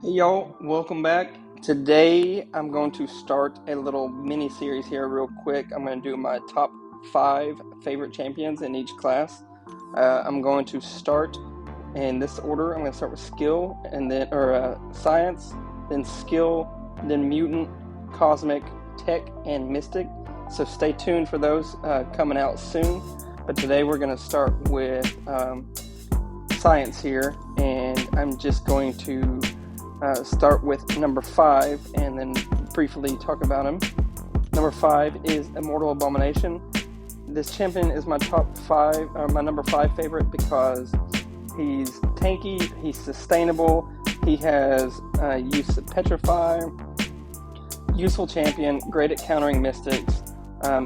Hey y'all, welcome back. Today I'm going to start a little mini series here real quick. I'm going to do my top 5 favorite champions in each class. I'm going to start in this order. I'm going to start with skill and then science, then skill, then mutant, cosmic, tech, and mystic. So stay tuned for those coming out soon. But today we're going to start with science here, and I'm just going to start with number 5 and then briefly talk about him. Number 5 is Immortal Abomination. This champion is my my number 5 favorite because he's tanky, he's sustainable, he has use of Petrify, useful champion, great at countering mystics.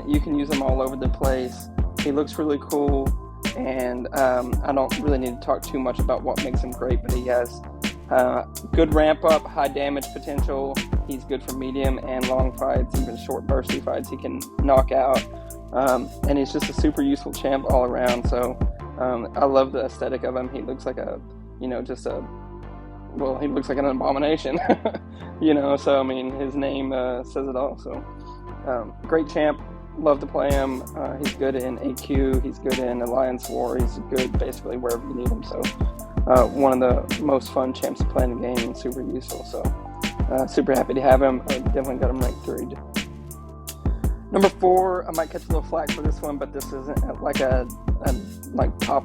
You can use him all over the place. He looks really cool, and I don't really need to talk too much about what makes him great, but he has good ramp up, high damage potential. He's good for medium and long fights, even short bursty fights he can knock out. And he's just a super useful champ all around. So I love the aesthetic of him. He looks like he looks like an abomination. So I mean, his name says it all. So great champ. Love to play him. He's good in AQ. He's good in Alliance War. He's good basically wherever you need him. So one of the most fun champs to play in the game and super useful. So super happy to have him. I definitely got him ranked 3. Number 4, I might catch a little flack for this one, but this isn't like a top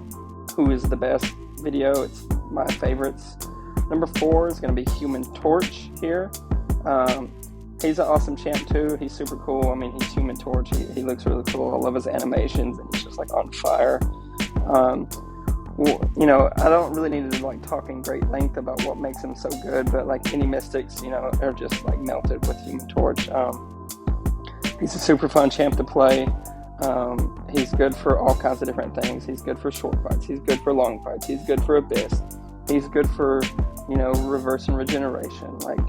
who is the best video. It's my favorites. Number 4 is going to be Human Torch here. He's an awesome champ too. He's super cool. I mean, he's Human Torch. He looks really cool. I love his animations, and he's just like on fire. I don't really need to talk in great length about what makes him so good, but like any mystics, are just like melted with Human Torch. He's a super fun champ to play. He's good for all kinds of different things. He's good for short fights. He's good for long fights. He's good for Abyss. He's good for, reverse and regeneration. Like,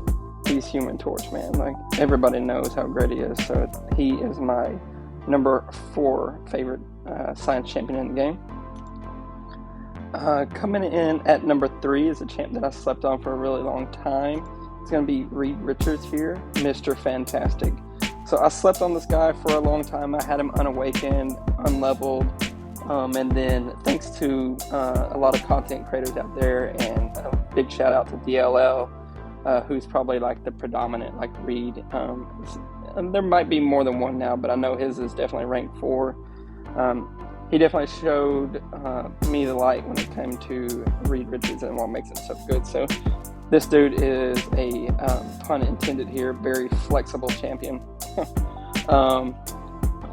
he's Human Torch, man. Like, everybody knows how great he is. So he is my number 4 favorite science champion in the game. Coming in at number 3 is a champ that I slept on for a really long time. It's going to be Reed Richards here, Mr. Fantastic. So I slept on this guy for a long time. I had him unawakened, unleveled, and then thanks to a lot of content creators out there, and a big shout out to DLL, who's probably like the predominant Reed. There might be more than one now, but I know his is definitely ranked 4. He definitely showed me the light when it came to Reed Richards and what makes him so good. So this dude is a, pun intended here, very flexible champion.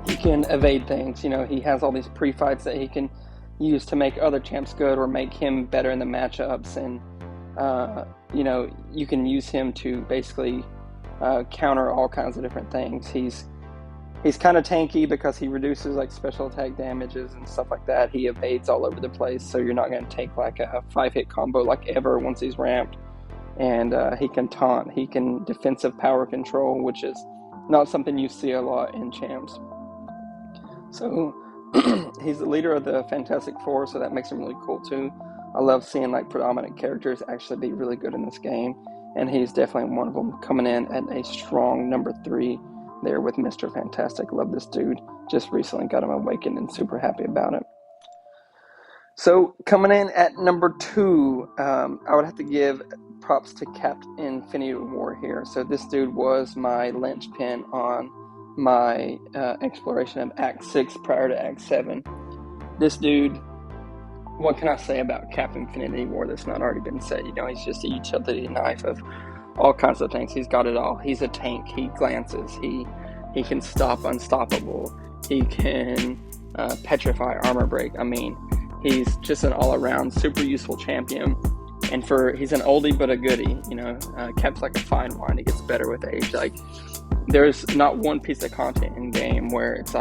He can evade things. He has all these pre-fights that he can use to make other champs good or make him better in the matchups. And, you can use him to basically counter all kinds of different things. He's kind of tanky because he reduces special attack damages and stuff like that. He evades all over the place, so you're not going to take a 5-hit combo ever once he's ramped. And he can taunt. He can defensive power control, which is not something you see a lot in champs. So he's the leader of the Fantastic Four, so that makes him really cool too. I love seeing predominant characters actually be really good in this game, and he's definitely one of them, coming in at a strong number 3 there with Mr. Fantastic. Love this dude. Just recently got him awakened and super happy about it. So coming in at number 2, I would have to give props to Captain Infinity War here. So this dude was my linchpin on my exploration of Act 6 prior to Act 7. This dude, what can I say about Captain Infinity War that's not already been said? He's just a utility knife of all kinds of things. He's got it all. He's a tank. He glances. He can stop unstoppable. He can petrify, armor break. I mean, he's just an all-around super useful champion. And he's an oldie but a goodie. Cap's like a fine wine. He gets better with age. There's not one piece of content in game where it's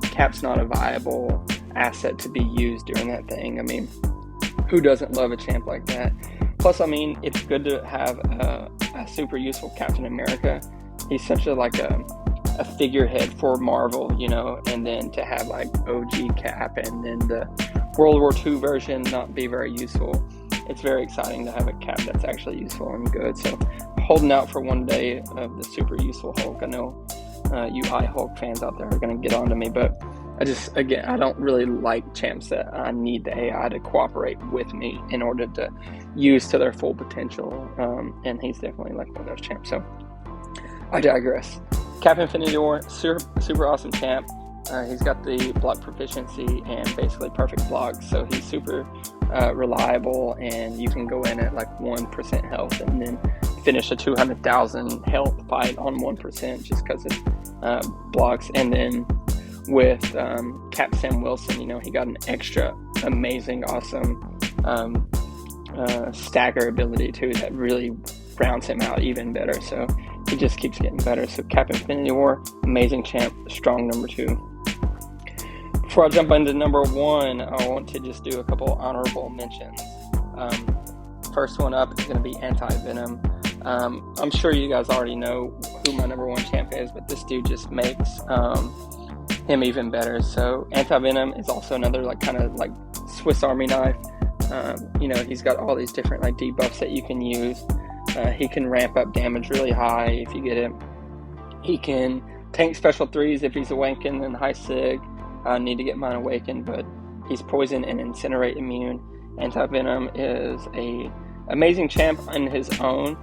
Cap's not a viable asset to be used during that thing. I mean, who doesn't love a champ like that? Plus, I mean, it's good to have a super useful Captain America. He's such a figurehead for Marvel, and then to have OG Cap and then the World War II version not be very useful. it's very exciting to have a cap that's actually useful and good. So holding out for one day of the super useful Hulk. I know you Hulk fans out there are going to get onto me, but I don't really like champs that I need the AI to cooperate with me in order to use to their full potential, and he's definitely like one of those champs. So I digress. Cap Infinity War, super awesome champ. He's got the block proficiency and basically perfect blocks, so he's super reliable, and you can go in at like 1% health and then finish a 200,000 health fight on 1% just because of blocks. And then with Cap Sam Wilson, he got an extra amazing, awesome stagger ability too that really rounds him out even better. So he just keeps getting better. So Cap Infinity War, amazing champ, strong number 2. Before I jump into number 1, I want to just do a couple honorable mentions. First one up is going to be AntiVenom. I'm sure you guys already know who my number 1 champ is, but this dude just makes him even better. So AntiVenom is also another kind of Swiss Army knife. He's got all these different debuffs that you can use. He can ramp up damage really high if you get him. He can tank special 3s if he's awakened and high sig. I need to get mine awakened, but he's poison and incinerate immune. AntiVenom is a amazing champ in his own.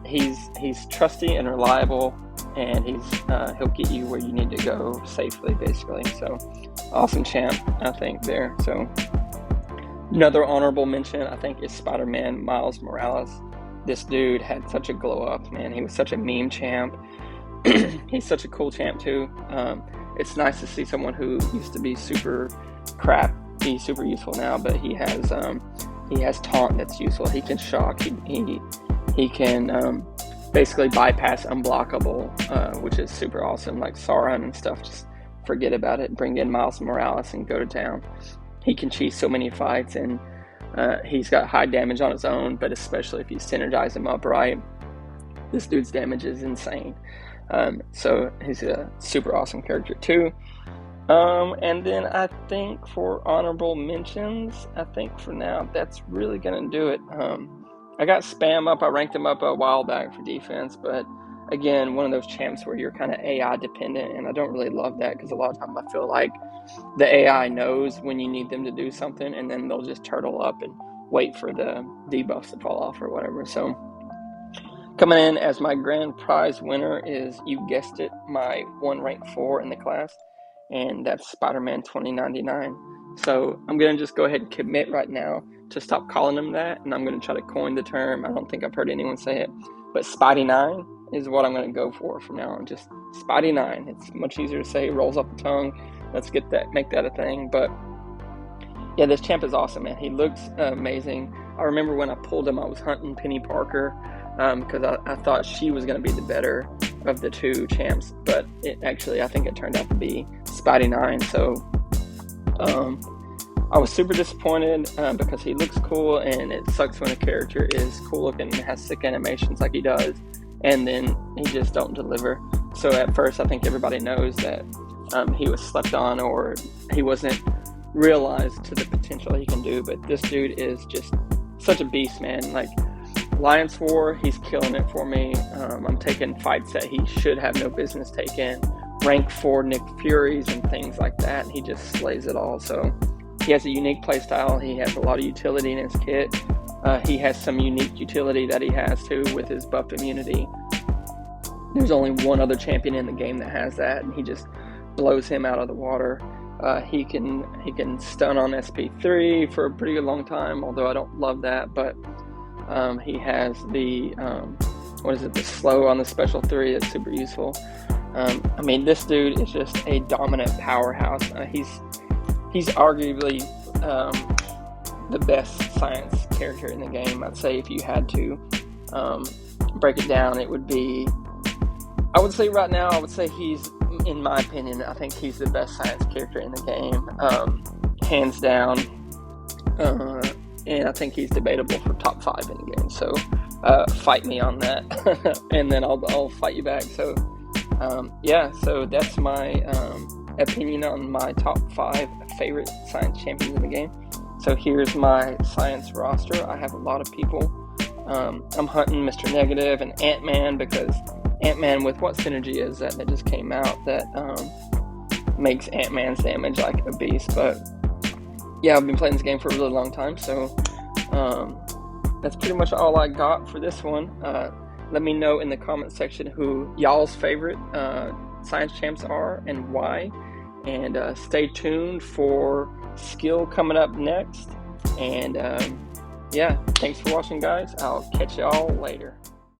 He's trusty and reliable, and he'll get you where you need to go safely, basically. So awesome champ, I think, there. So another honorable mention, I think, is Spider-Man Miles Morales. This dude had such a glow up, man. He was such a meme champ. He's such a cool champ too. It's nice to see someone who used to be super crap be super useful now, but he has taunt that's useful. He can shock. He can basically bypass unblockable, which is super awesome. Like Sauron and stuff, just forget about it. Bring in Miles Morales and go to town. He can cheat so many fights, and he's got high damage on his own, but especially if you synergize him up right, this dude's damage is insane. So he's a super awesome character too. And then I think for honorable mentions, I think for now that's really gonna do it. I got Spam up. I ranked him up a while back for defense, but again, one of those champs where you're kind of AI dependent, and I don't really love that because a lot of times I feel like the AI knows when you need them to do something, and then they'll just turtle up and wait for the debuffs to fall off or whatever. So coming in as my grand prize winner is, you guessed it, my 1 rank 4 in the class, and that's Spider-Man 2099. So I'm going to just go ahead and commit right now to stop calling him that, and I'm going to try to coin the term. I don't think I've heard anyone say it, but Spidey9 is what I'm going to go for from now on. Just Spidey9. It's much easier to say, rolls off the tongue. Let's make that a thing. But yeah, this champ is awesome, man. He looks amazing. I remember when I pulled him, I was hunting Penny Parker, because I thought she was going to be the better of the 2 champs, but I think it turned out to be Spidey9. So I was super disappointed because he looks cool, and it sucks when a character is cool looking and has sick animations like he does, and then he just don't deliver. So at first, I think everybody knows that he was slept on, or he wasn't realized to the potential he can do. But this dude is just such a beast, man. Like Lions War, he's killing it for me. I'm taking fights that he should have no business taking. Rank 4 Nick Furies and things like that. He just slays it all. So he has a unique playstyle. He has a lot of utility in his kit. He has some unique utility that he has too with his buff immunity. There's only one other champion in the game that has that, and he just blows him out of the water. He can stun on SP3 for a pretty long time, although I don't love that. But he has the the slow on the special 3 that's super useful. This dude is just a dominant powerhouse. He's arguably the best science character in the game. I'd say if you had to break it down, it would be, I would say he's, in my opinion, I think he's the best science character in the game, hands down. And I think he's debatable for top 5 in the game. So fight me on that, and then I'll fight you back. So so that's my opinion on my top 5 favorite science champions in the game. So here's my science roster. I have a lot of people. I'm hunting Mr. Negative and Ant-Man, because Ant-Man, with what synergy is that just came out that makes Ant-Man's damage like a beast. But yeah, I've been playing this game for a really long time, so that's pretty much all I got for this one. Let me know in the comment section who y'all's favorite science champs are and why. And stay tuned for skill coming up next. And yeah, thanks for watching, guys. I'll catch y'all later.